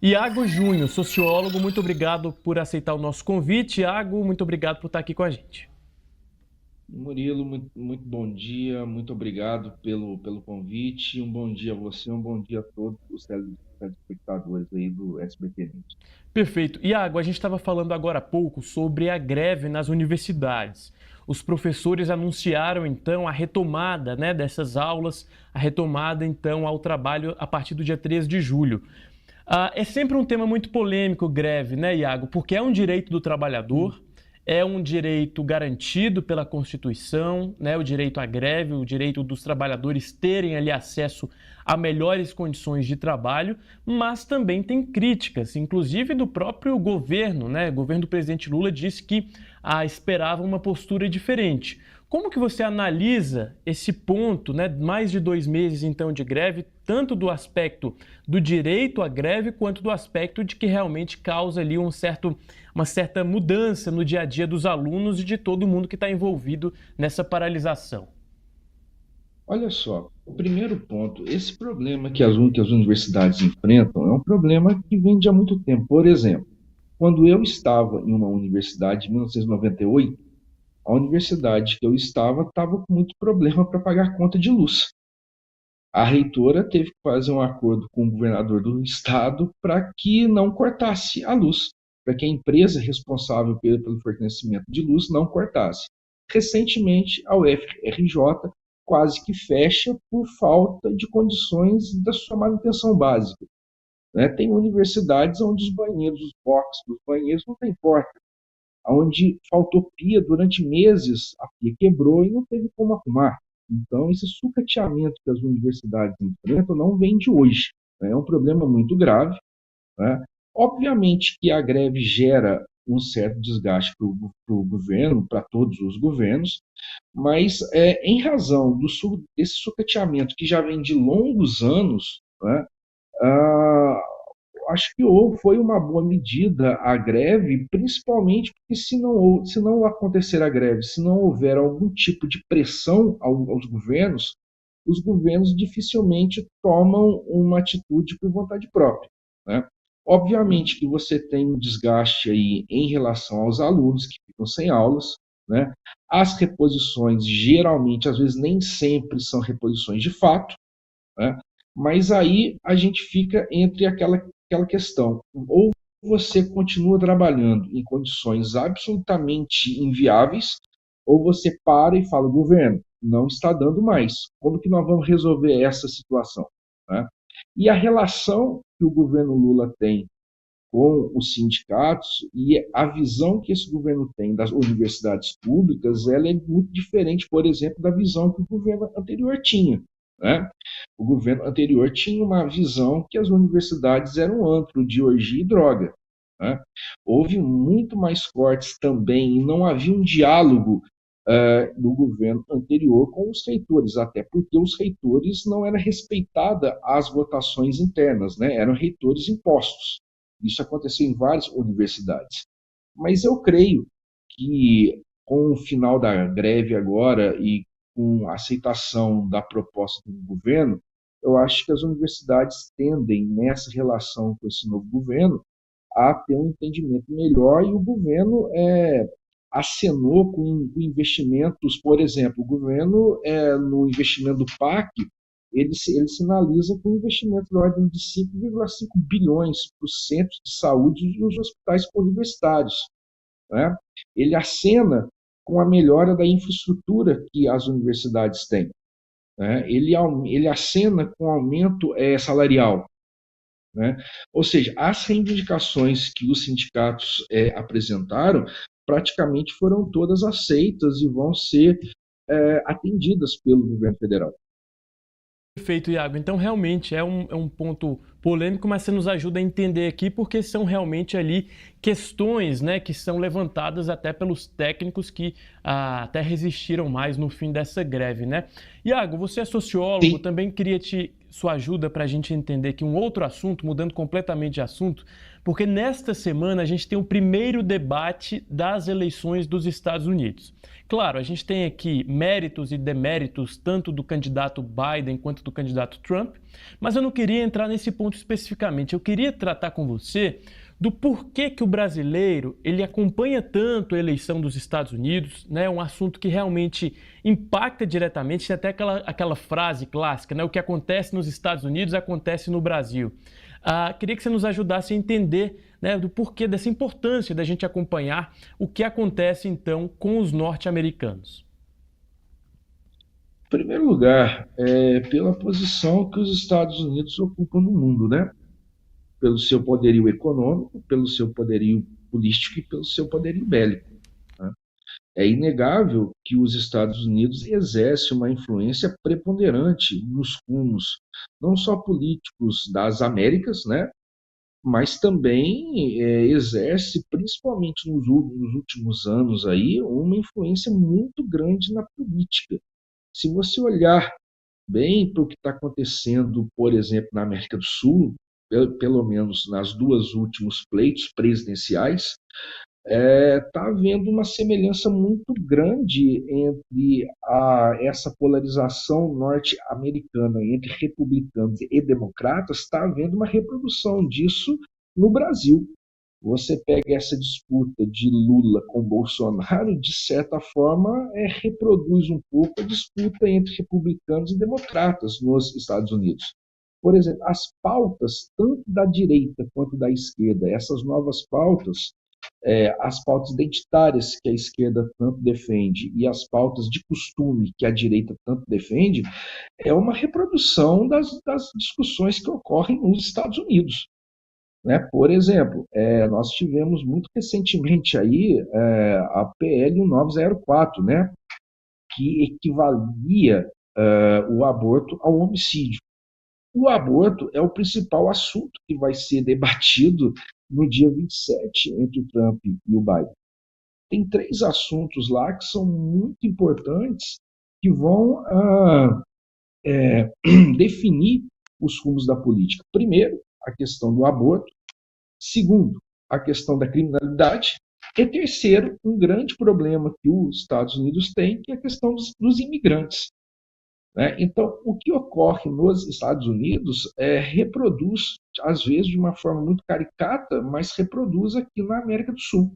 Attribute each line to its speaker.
Speaker 1: Iago Júnior, sociólogo, muito obrigado por aceitar o nosso convite. Iago, muito obrigado por estar aqui com a gente.
Speaker 2: Murilo, muito bom dia, muito obrigado pelo convite. Um bom dia a você, um bom dia a todos os telespectadores aí do SBT News.
Speaker 1: Perfeito. Iago, a gente estava falando agora há pouco sobre a greve nas universidades. Os professores anunciaram então a retomada, dessas aulas, a retomada então ao trabalho a partir do dia 13 de julho. É sempre um tema muito polêmico, greve, né, Iago? Porque é um direito do trabalhador, é um direito garantido pela Constituição, né? O direito à greve, o direito dos trabalhadores terem ali acesso a melhores condições de trabalho, mas também tem críticas, inclusive do próprio governo, né? O governo do presidente Lula disse que esperava uma postura diferente. Como que você analisa esse ponto, né? Mais de 2 meses então de greve, tanto do aspecto do direito à greve, quanto do aspecto de que realmente causa ali uma certa mudança no dia a dia dos alunos e de todo mundo que está envolvido nessa paralisação?
Speaker 2: Olha só, o primeiro ponto, esse problema que as universidades enfrentam é um problema que vem de há muito tempo. Por exemplo, quando eu estava em uma universidade em 1998, a universidade que eu estava com muito problema para pagar conta de luz. A reitora teve que fazer um acordo com o governador do estado para que não cortasse a luz, para que a empresa responsável pelo fornecimento de luz não cortasse. Recentemente, a UFRJ quase que fecha por falta de condições da sua manutenção básica. Né? Tem universidades onde os banheiros, os boxes dos banheiros não têm porta, onde faltou pia durante meses, a pia quebrou e não teve como arrumar. Então, esse sucateamento que as universidades enfrentam não vem de hoje. Né? É um problema muito grave. Né? Obviamente que a greve gera um certo desgaste para o governo, para todos os governos, mas em razão desse sucateamento que já vem de longos anos, né, ah, acho que foi uma boa medida a greve, principalmente porque se não acontecer a greve, se não houver algum tipo de pressão aos governos, os governos dificilmente tomam uma atitude por vontade própria. Né? Obviamente que você tem um desgaste aí em relação aos alunos que ficam sem aulas, né? As reposições, geralmente, às vezes nem sempre são reposições de fato, né? Mas aí a gente fica entre aquela questão: ou você continua trabalhando em condições absolutamente inviáveis, ou você para e fala, governo, não está dando mais. Como que nós vamos resolver essa situação? Né? E a relação que o governo Lula tem com os sindicatos e a visão que esse governo tem das universidades públicas, ela é muito diferente, por exemplo, da visão que o governo anterior tinha. Né? O governo anterior tinha uma visão que as universidades eram um antro de orgia e droga. Né? Houve muito mais cortes também e não havia um diálogo do governo anterior com os reitores, até porque os reitores não era respeitada as votações internas, né? Eram reitores impostos. Isso aconteceu em várias universidades. Mas eu creio que com o final da greve agora e com a aceitação da proposta do governo, eu acho que as universidades tendem, nessa relação com esse novo governo, a ter um entendimento melhor e o governo acenou com investimentos, por exemplo, o governo no investimento do PAC, ele sinaliza com investimentos da ordem de 5,5 bilhões para os centros de saúde e os hospitais universitários. Né? Ele acena com a melhora da infraestrutura que as universidades têm. Né? Ele acena com aumento salarial. Né? Ou seja, as reivindicações que os sindicatos apresentaram praticamente foram todas aceitas e vão ser atendidas pelo governo federal.
Speaker 1: Perfeito, Iago. Então, realmente é um ponto polêmico, mas você nos ajuda a entender aqui, porque são realmente ali questões, né, que são levantadas até pelos técnicos que até resistiram mais no fim dessa greve, né? Iago, você é sociólogo,
Speaker 2: Sim.
Speaker 1: também queria te sua ajuda para a gente entender aqui um outro assunto, mudando completamente de assunto, porque nesta semana a gente tem o primeiro debate das eleições dos Estados Unidos. Claro, a gente tem aqui méritos e deméritos tanto do candidato Biden quanto do candidato Trump, mas eu não queria entrar nesse ponto especificamente. Eu queria tratar com você do porquê que o brasileiro ele acompanha tanto a eleição dos Estados Unidos, né? Um assunto que realmente impacta diretamente, tem até aquela frase clássica, né? O que acontece nos Estados Unidos acontece no Brasil. Queria que você nos ajudasse a entender, né, do porquê dessa importância da gente acompanhar o que acontece então com os norte-americanos.
Speaker 2: Em primeiro lugar, pela posição que os Estados Unidos ocupam no mundo, né? Pelo seu poderio econômico, pelo seu poderio político e pelo seu poderio bélico, né? É inegável que os Estados Unidos exercem uma influência preponderante nos rumos, não só políticos das Américas, né? Mas também exerce, principalmente nos últimos anos, aí, uma influência muito grande na política. Se você olhar bem para o que está acontecendo, por exemplo, na América do Sul, pelo menos nas duas últimos pleitos presidenciais, está havendo uma semelhança muito grande entre essa polarização norte-americana entre republicanos e democratas, está havendo uma reprodução disso no Brasil. Você pega essa disputa de Lula com Bolsonaro, de certa forma, reproduz um pouco a disputa entre republicanos e democratas nos Estados Unidos. Por exemplo, as pautas, tanto da direita quanto da esquerda, essas novas pautas, as pautas identitárias que a esquerda tanto defende e as pautas de costume que a direita tanto defende, é uma reprodução das discussões que ocorrem nos Estados Unidos. Né? Por exemplo, nós tivemos muito recentemente aí a PL 1904, né? Que equivalia o aborto ao homicídio. O aborto é o principal assunto que vai ser debatido no dia 27 entre o Trump e o Biden. Tem três assuntos lá que são muito importantes que vão definir os rumos da política. Primeiro, a questão do aborto. Segundo, a questão da criminalidade. E terceiro, um grande problema que os Estados Unidos têm, que é a questão dos imigrantes. Né? Então, o que ocorre nos Estados Unidos reproduz, às vezes de uma forma muito caricata, mas reproduz aqui na América do Sul.